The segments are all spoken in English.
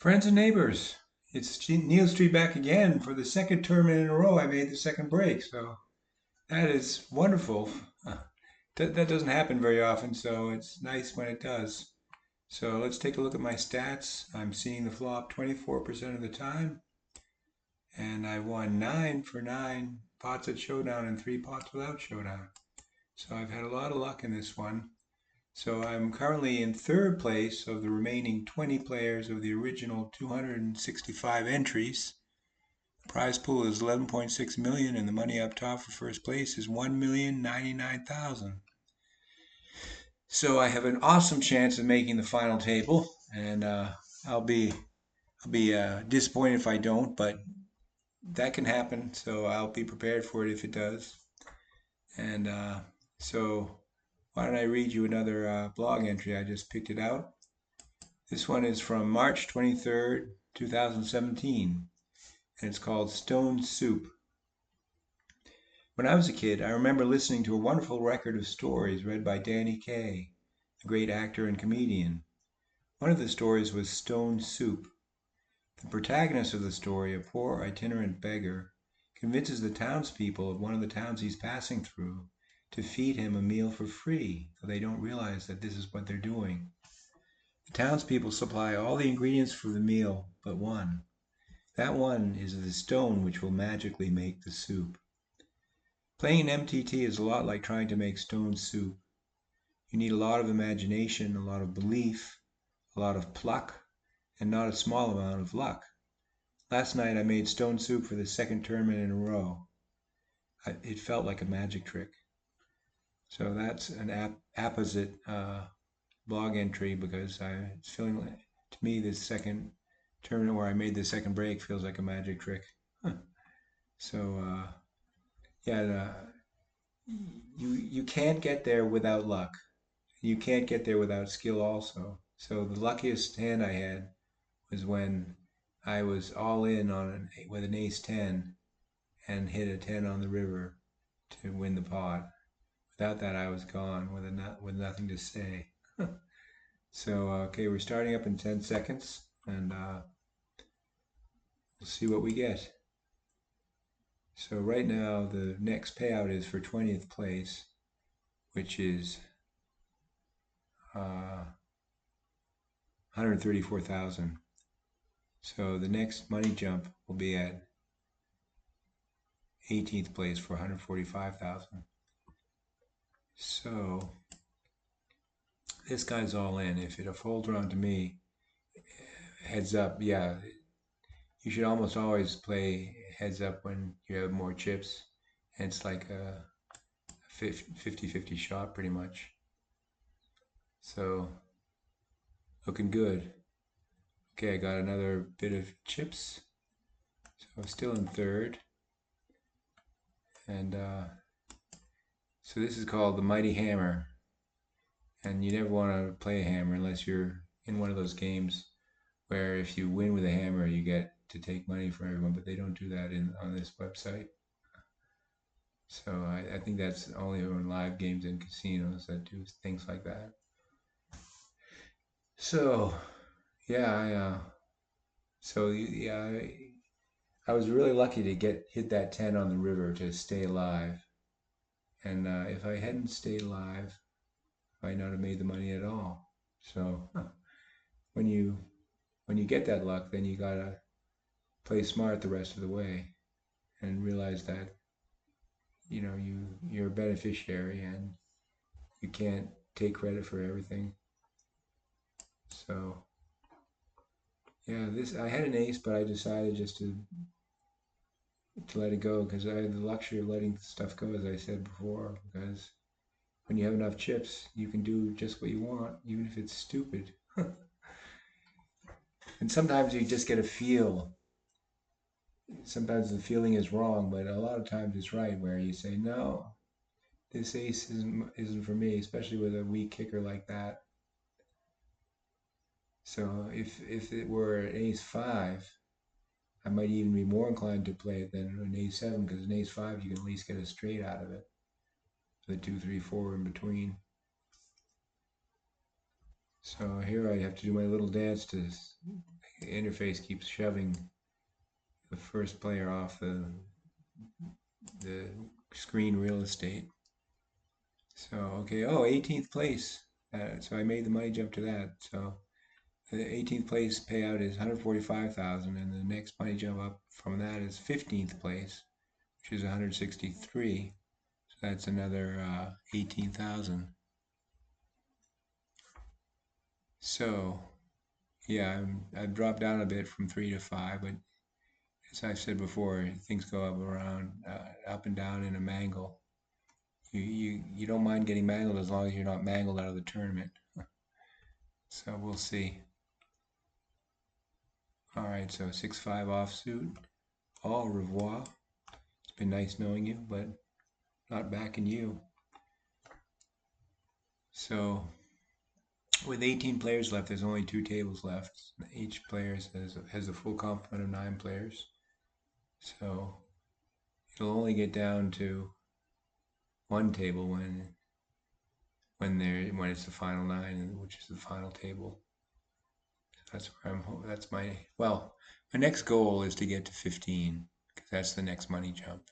Friends and neighbors, it's Neil Street back again for the second tournament in a row. I made the second break, so that is wonderful. That doesn't happen very often, so it's nice when it does. So let's take a look at my stats. I'm seeing the flop 24% of the time, and I won 9 for 9 pots at showdown and 3 pots without showdown. So I've had a lot of luck in this one. So I'm currently in third place of the remaining 20 players of the original 265 entries. The prize pool is 11.6 million and the money up top for first place is 1,099,000. So I have an awesome chance of making the final table, and I'll be disappointed if I don't, but that can happen. So I'll be prepared for it if it does. And so why don't I read you another blog entry? I just picked it out. This one is from March 23rd, 2017, and it's called Stone Soup. When I was a kid, I remember listening to a wonderful record of stories read by Danny Kaye, a great actor and comedian. One of the stories was Stone Soup. The protagonist of the story, a poor itinerant beggar, convinces the townspeople of one of the towns he's passing through to feed him a meal for free, though they don't realize that this is what they're doing. The townspeople supply all the ingredients for the meal but one. That one is the stone which will magically make the soup. Playing an MTT is a lot like trying to make stone soup. You need a lot of imagination, a lot of belief, a lot of pluck, and not a small amount of luck. Last night I made stone soup for the second tournament in a row. It felt like a magic trick. So that's an apposite blog entry because it's feeling like, to me, this second tournament where I made the second break feels like a magic trick. So yeah, you can't get there without luck. You can't get there without skill also. So the luckiest hand I had was when I was all in with an ace 10 and hit a 10 on the river to win the pot. Without that, I was gone with nothing to say. So, okay, we're starting up in 10 seconds, and we'll see what we get. So right now, the next payout is for 20th place, which is 134,000. So the next money jump will be at 18th place for 145,000. So this guy's all in. If it folds around to me, heads up, yeah, you should almost always play heads up when you have more chips. And it's like a 50-50 shot pretty much. So looking good. Okay, I got another bit of chips. So I'm still in third. And so this is called the Mighty Hammer. And you never want to play a hammer unless you're in one of those games where if you win with a hammer, you get to take money from everyone, but they don't do that on this website. So I think that's only on live games and casinos that do things like that. So yeah, I was really lucky to hit that 10 on the river to stay alive. And if I hadn't stayed alive, I might not have made the money at all. So when you get that luck, then you gotta play smart the rest of the way and realize that you're a beneficiary and you can't take credit for everything. So yeah, I had an ace, but I decided just to let it go because I had the luxury of letting stuff go, as I said before, because when you have enough chips, you can do just what you want, even if it's stupid. And sometimes you just get a feel. Sometimes the feeling is wrong, but a lot of times it's right, where you say, no, this ace isn't for me, especially with a weak kicker like that. So if it were an ace 5, I might even be more inclined to play it than an ace 7, because an ace 5 you can at least get a straight out of it. The 2, 3, 4 in between. So here I have to do my little dance to the interface keeps shoving the first player off the screen real estate. So, okay, oh, 18th place. So I made the money jump to that. So the 18th place payout is 145,000, and the next money jump up from that is 15th place, which is 163. So that's another 18,000. So yeah, I've dropped down a bit from 3 to 5, but as I've said before, things go up and down in a mangle. You don't mind getting mangled as long as you're not mangled out of the tournament. So we'll see. All right, so 6-5 offsuit. Au revoir. It's been nice knowing you, but not backing you. So with 18 players left, there's only 2 tables left. Each player has a full complement of 9 players. So it'll only get down to 1 table when it's the final 9, which is the final table. That's where my next goal is to get to 15, because that's the next money jump.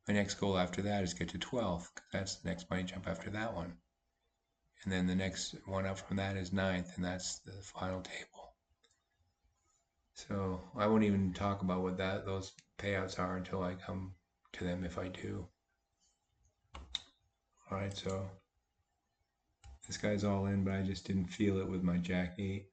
My next goal after that is get to 12, because that's the next money jump after that one. And then the next one up from that is 9th, and that's the final table. So I won't even talk about what those payouts are until I come to them, if I do. All right, so this guy's all in, but I just didn't feel it with my Jack 8.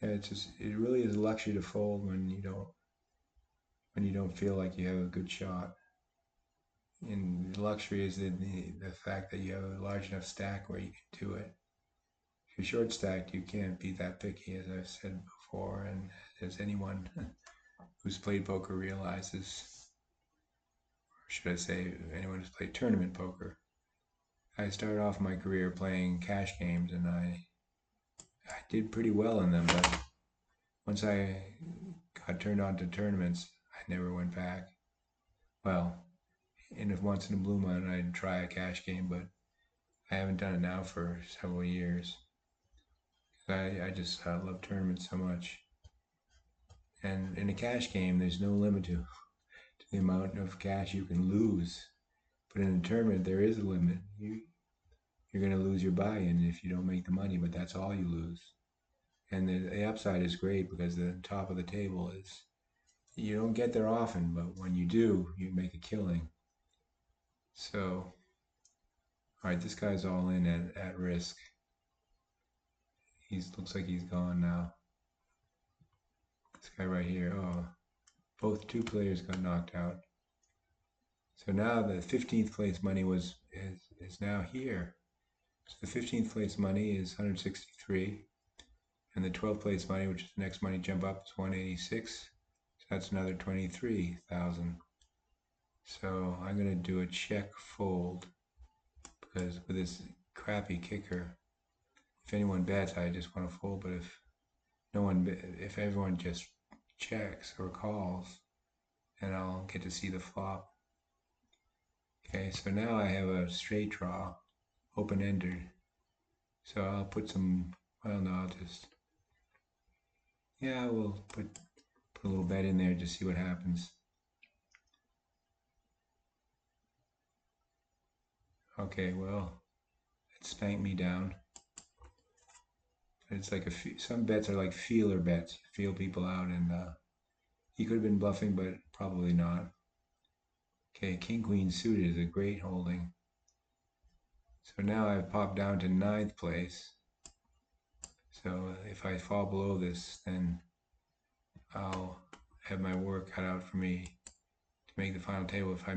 Yeah, it really is a luxury to fold when you don't feel like you have a good shot. And the luxury is the fact that you have a large enough stack where you can do it. If you're short stacked, you can't be that picky, as I've said before, and as anyone who's played poker realizes, or should I say, anyone who's played tournament poker. I started off my career playing cash games, and I did pretty well in them, but once I got turned on to tournaments, I never went back. Well, once in a blue moon, I'd try a cash game, but I haven't done it now for several years. I just love tournaments so much. And in a cash game, there's no limit to the amount of cash you can lose. But in a tournament, there is a limit. You're going to lose your buy-in if you don't make the money, but that's all you lose. And the upside is great because the top of the table is, you don't get there often, but when you do, you make a killing. So, all right, this guy's all in at risk. Looks like he's gone now. This guy right here, oh, both 2 players got knocked out. So now the 15th place money is now here. So the 15th place money is 163, and the 12th place money, which is the next money jump up, is 186. So that's another 23,000. So I'm gonna do a check fold, because with this crappy kicker, if anyone bets, I just want to fold. But if everyone just checks or calls, then I'll get to see the flop. Okay, so now I have a straight draw, open-ended. So I'll put some, well, no, we'll put a little bet in there to see what happens. Okay, well, it spanked me down. It's like some bets are like feeler bets, feel people out, and he could have been bluffing, but probably not. Okay, king queen suited is a great holding. So now I've popped down to 9th place. So if I fall below this, then I'll have my work cut out for me to make the final table. If I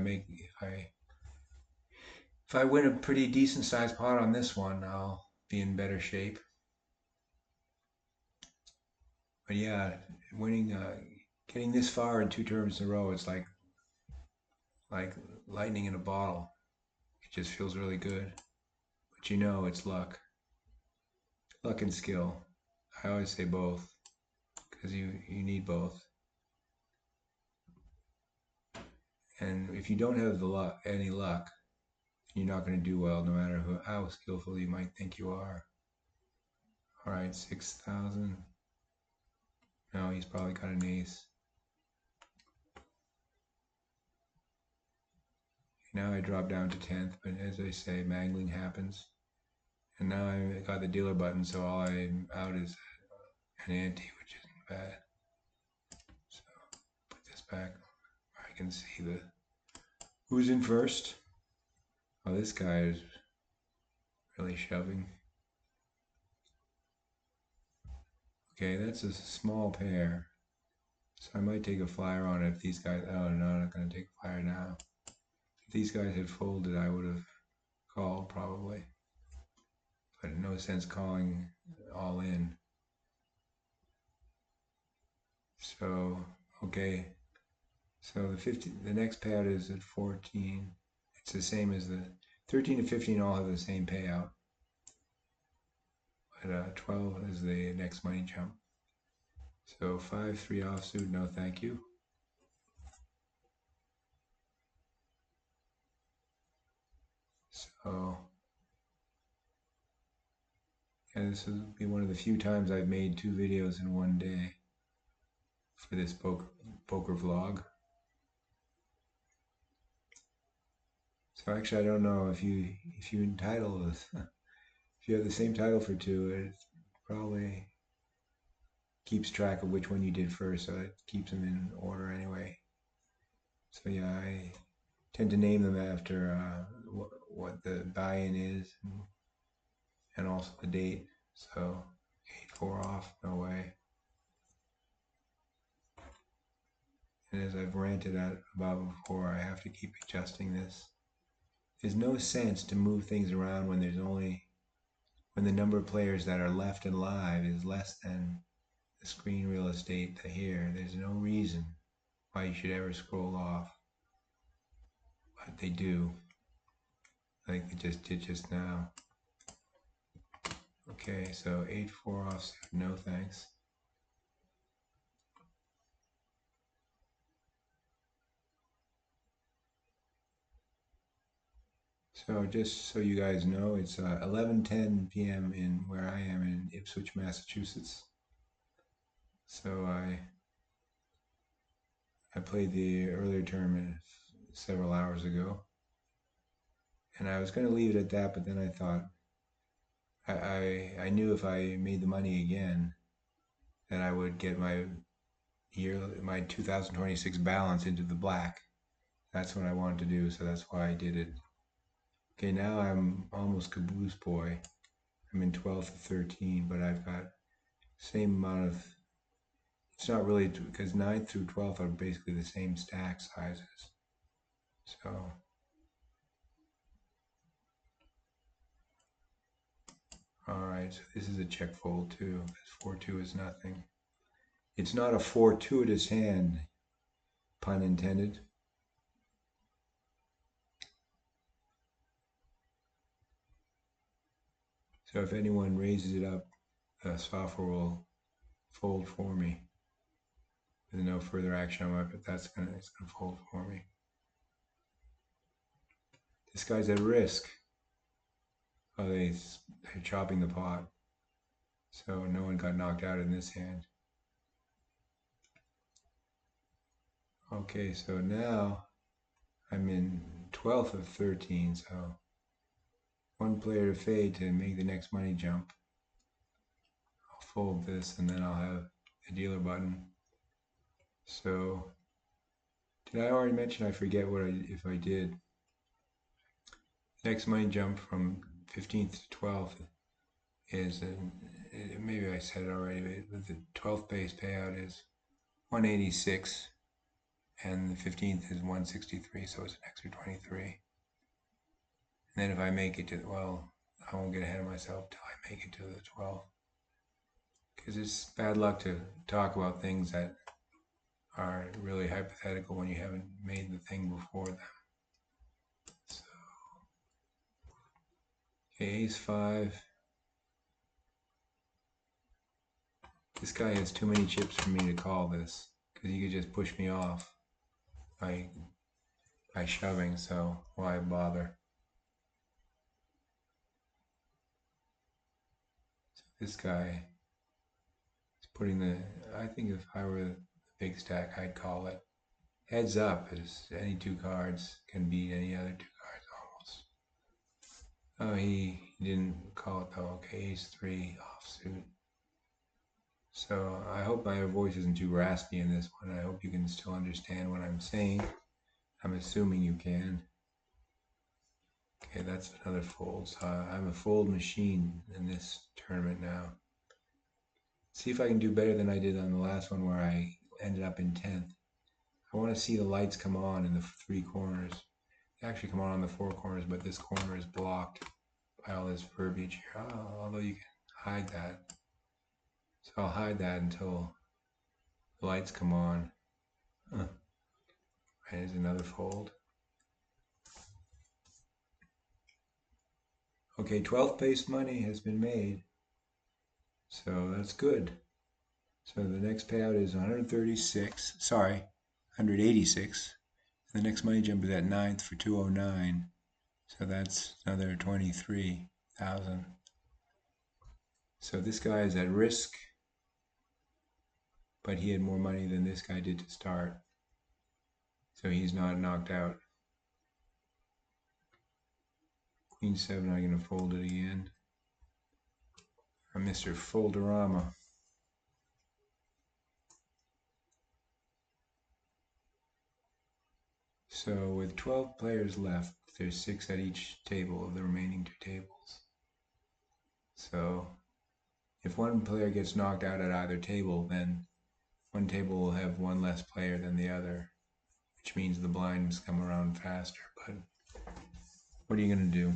win a pretty decent sized pot on this one, I'll be in better shape. But yeah, getting this far in 2 tournaments in a row, it's like lightning in a bottle. It just feels really good. But it's luck. Luck and skill. I always say both, because you need both. And if you don't have any luck, you're not going to do well, no matter how skillful you might think you are. All right, 6,000. No, he's probably got an ace. Now I drop down to 10th, but as I say, mangling happens. And now I got the dealer button, so all I'm out is an ante, which isn't bad. So put this back. I can see the who's in first. Oh, this guy is really shoving. Okay, that's a small pair. So I might take a flyer on it if these guys, oh no, I'm not gonna take a flyer now. If these guys had folded, I would have called probably. But no sense calling all in. So, okay. So the next payout is at 14. It's the same as the 13 and 15 all have the same payout. But 12 is the next money jump. So 5-3 offsuit, no thank you. So, yeah, this will be one of the few times I've made 2 videos in one day for this poker vlog. So actually, I don't know if you entitle this, if you have the same title for 2, it probably keeps track of which one you did first, so it keeps them in order anyway. So yeah, I tend to name them after what the buy-in is and also the date. So 8-4 off, no way. And as I've ranted about before, I have to keep adjusting this. There's no sense to move things around when the number of players that are left and live is less than the screen real estate here. There's no reason why you should ever scroll off. But they do. Like they just did just now. Okay, so 8-4 offsuit, no thanks. So just so you guys know, it's 11:10 p.m. in where I am in Ipswich, Massachusetts. So I played the earlier tournament several hours ago, and I was going to leave it at that, but then I thought I knew if I made the money again, that I would get my 2026 balance into the black. That's what I wanted to do, so that's why I did it. Okay, now I'm almost caboose boy. I'm in 12th of 13, but I've got same amount of. It's not really because 9th through 12th are basically the same stack sizes. So all right, so this is a check fold too. This 4-2 is nothing. It's not a fortuitous hand, pun intended. So if anyone raises it up, the software will fold for me. There's no further action on it, but it's gonna fold for me. This guy's at risk. Oh, they're chopping the pot. So no one got knocked out in this hand. Okay, so now I'm in 12th of 13, so one player to fade to make the next money jump. I'll fold this and then I'll have the dealer button. So did I already mention? I forget if I did. Next money jump from 15th to 12th is, maybe I said it already, but the 12th base payout is 186 and the 15th is 163, so it's an extra 23. And then if I make it to, well, I won't get ahead of myself till I make it to the 12th. Because it's bad luck to talk about things that are really hypothetical when you haven't made the thing before them. So, okay, ace 5. This guy has too many chips for me to call this, because he could just push me off by shoving, so why bother? This guy is putting the, I think if I were the big stack, I'd call it heads up, as any two cards can beat any other two cards almost. Oh, he didn't call it though. Okay, ace three offsuit. So I hope my voice isn't too raspy in this one. I hope you can still understand what I'm saying. I'm assuming you can. Okay, that's another fold. So I'm a fold machine in this tournament now. See if I can do better than I did on the last one where I ended up in 10th. I want to see the lights come on in the three corners. They actually come on the four corners, but this corner is blocked by all this verbiage here. Oh, although you can hide that. So I'll hide that until the lights come on. Right, here's another fold. Okay, 12th place money has been made. So that's good. So the next payout is 136, sorry, 186. The next money jump is at 9th for 209. So that's another 23,000. So this guy is at risk, but he had more money than this guy did to start. So he's not knocked out. Queen 7, I'm going to fold it again. Mr. Folderama. So with 12 players left, there's 6 at each table of the remaining 2 tables. So if one player gets knocked out at either table, then one table will have one less player than the other, which means the blinds come around faster. But what are you going to do?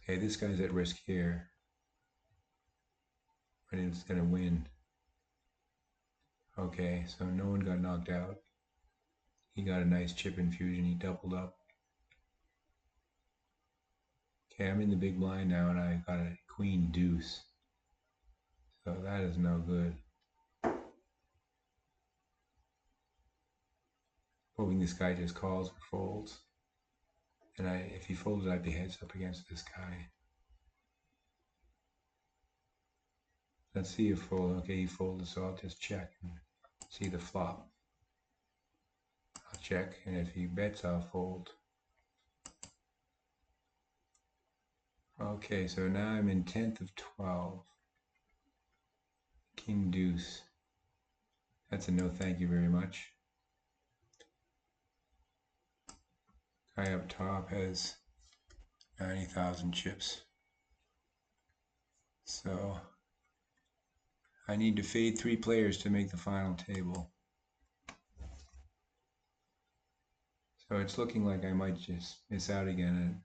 Okay, this guy's at risk here, but he's going to win. Okay, so no one got knocked out. He got a nice chip infusion. He doubled up. Okay, I'm in the big blind now, and I got a queen deuce. So that is no good. Hoping this guy just calls or folds. And if he folded, I'd be heads up against this guy. Let's see if fold. Okay, he folded, so I'll just check and see the flop. I'll check, and if he bets, I'll fold. Okay, so now I'm in 10th of 12. King deuce. That's a no thank you very much. Guy up top has 90,000 chips. So I need to fade 3 players to make the final table. So it's looking like I might just miss out again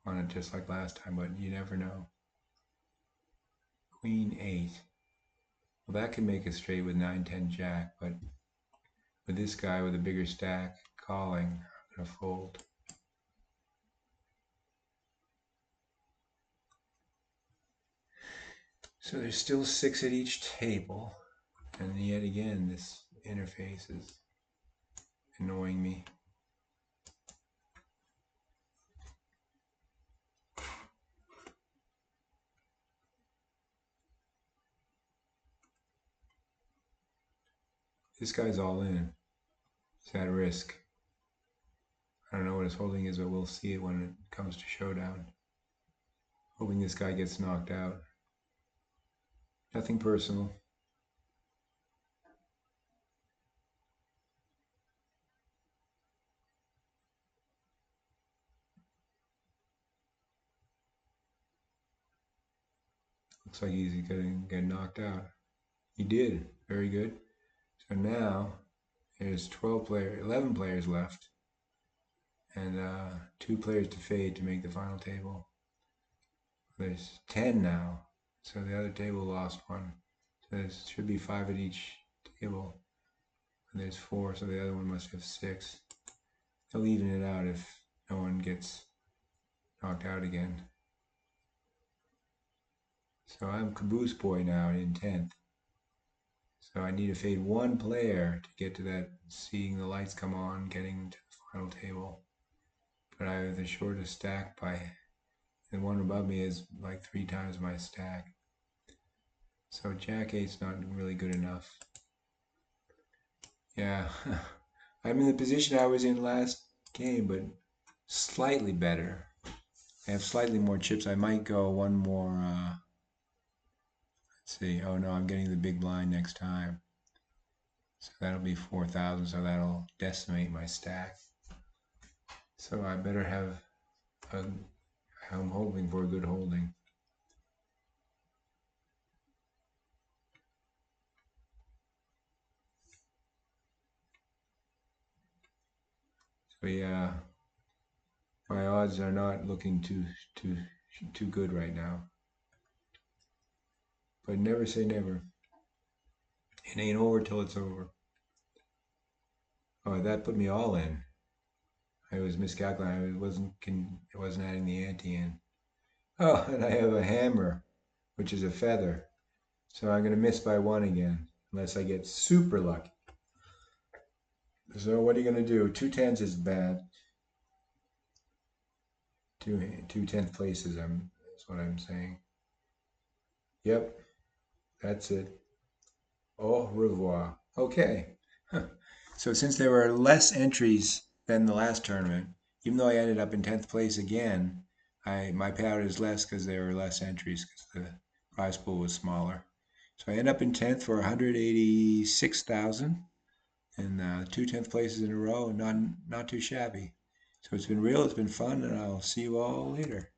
on it just like last time, but you never know. Queen 8. Well, that can make a straight with 9-10 jack, but with this guy with a bigger stack calling, I'm going to fold. So there's still 6 at each table, and yet again this interface is annoying me. This guy's all in. It's at risk. I don't know what his holding is, but we'll see it when it comes to showdown. Hoping this guy gets knocked out. Nothing personal. Looks like he's going to get knocked out. He did. Very good. So now there's 11 players left, and 2 players to fade to make the final table. There's 10 now, so the other table lost 1. So there should be 5 at each table. And there's 4, so the other one must have 6. They'll even it out if no one gets knocked out again. So I'm Caboose Boy now in 10th. So I need to fade 1 player to get to that, seeing the lights come on, getting to the final table. But I have the shortest stack by and one above me is like 3 times my stack. So Jack 8's not really good enough. Yeah, I'm in the position I was in last game, but slightly better. I have slightly more chips. I might go one more. Let's see. Oh no, I'm getting the big blind next time. So that'll be 4,000. So that'll decimate my stack. So I better have a. I'm hoping for a good holding. So yeah, my odds are not looking too good right now. But never say never. It ain't over till it's over. Oh, that put me all in. I was miscalculating. It wasn't adding the ante in. Oh, and I have a hammer, which is a feather. So I'm gonna miss by 1 again, unless I get super lucky. So what are you gonna do? 2 10s is bad. Two 10th places. That's what I'm saying. Yep, that's it. Au revoir. Okay. So since there were less entries than the last tournament, even though I ended up in 10th place again, my payout is less because there were less entries because the prize pool was smaller. So I end up in 10th for 186,000 and 2 10th places in a row, not too shabby. So it's been real, it's been fun, and I'll see you all later.